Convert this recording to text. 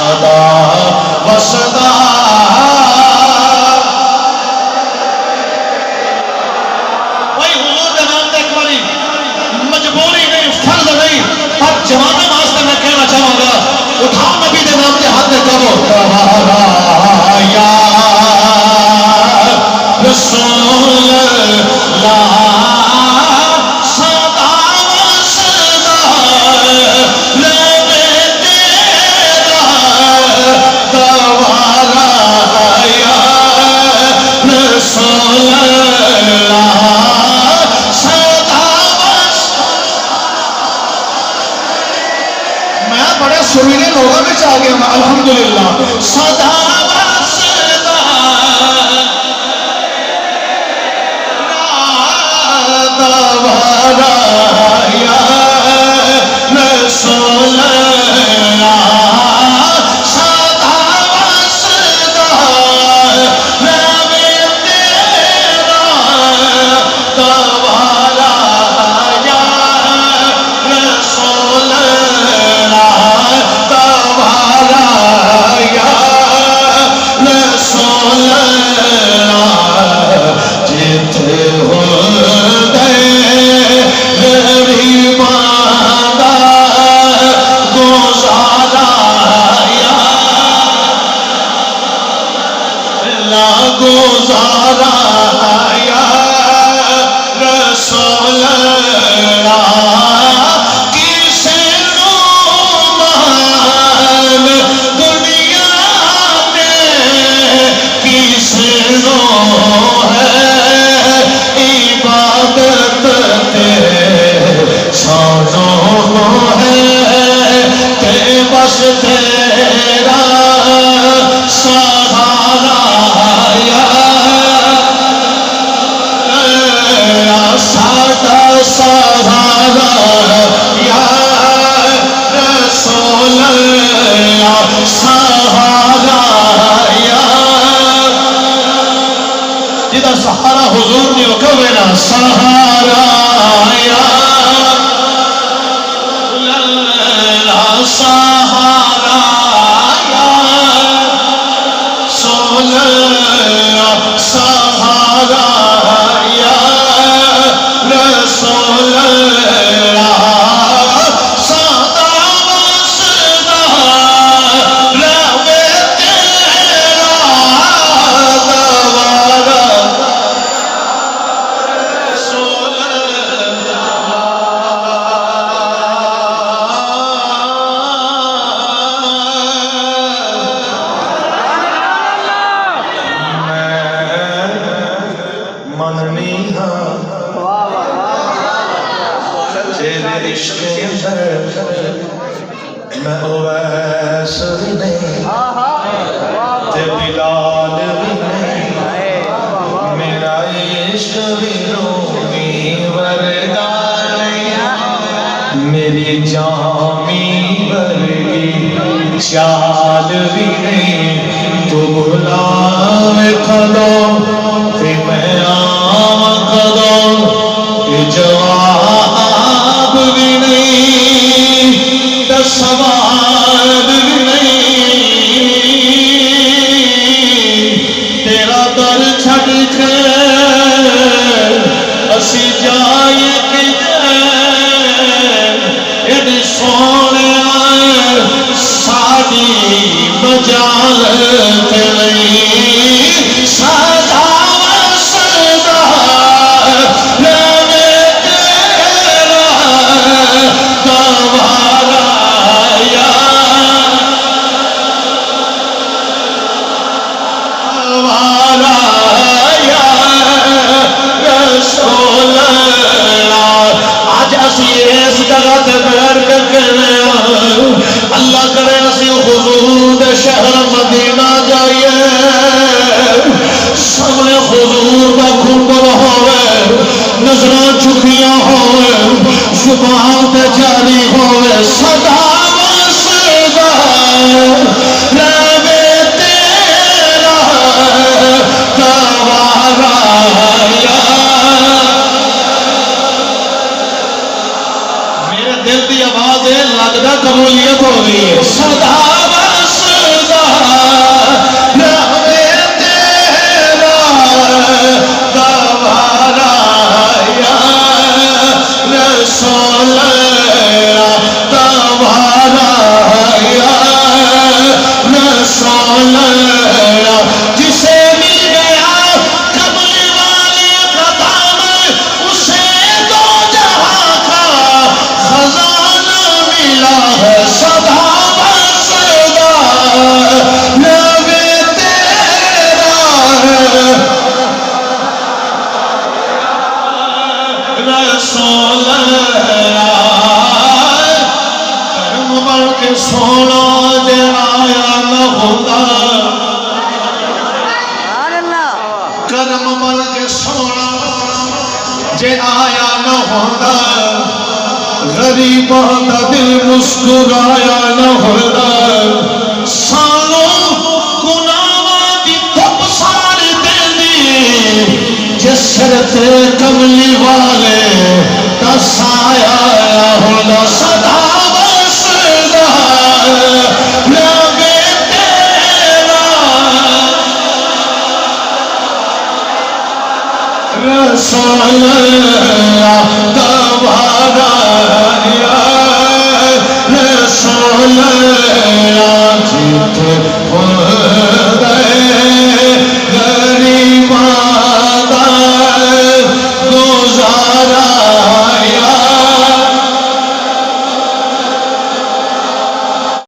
سدا وسدا بھائی حضور کے نام تے ایک باری مجبوری نہیں فرض نہیں ہر جوانہ واسطے میں کہنا چاہوں گا اٹھاؤ نبی کے نام تے ہاتھ کرو تمہارا یا رسول اللہ سوینے لوگوں میں چاہ گیا میں الحمدللہ صدا وصدا دوارا یا رسول اللہ صدا وصدا نبی تیرا دوارا یا رسول گزارا یا رسول اللہ کسی رومان دنیا میں کسی رو ہے عبادت تیرے سانوں ہے کہ بس تیرا سہارا سہارا یا رسول اللہ سہارا یا جدہ سہارا حضور نے کہے نا سہارا یا اللہ سہارا یا رسول اللہ سہارا رسول اللہ صدا وصدا رب تیرا دوارا رسول میں مننی ہاں تیرے عشق اندر میں اویس بھی نہیں تے بلال بھی نہیں میرا عشق بھی رومی ورگا نہیں میری جامی ورگی چال بھی نہیں تو بلاوے کھلو تے میں آواں کھلو جواب بھی نہیں سوال بھی نہیں تیرا در چھڑ کے اسی جائے کدھر سونے ساڑی مجالت نہیں صدا وصدا اللہ کرے اسی حضور شہر مدینہ جائیے سامنے حضور کا کھنڈر ہوئے نظران چکیاں ہوئے زبان تے جاری ہوئے صدا وصدا رب تیرا دوارا یا میرے دل دی آواز ہے لگدا قبولیت ہو گئی ہے صدا وصدا کہ سونا جے آیا نہ ہوتا کرم بن کے سونا جے آیا نہ ہوتا غریباں دا دل مسکرایا نہ ہوتا سالوں گناہاں دی دھپ ساری دیندی جس سر تے کملی والے دا سایہ ہوتا صدا وسدا لگے تیرا رسول اللہ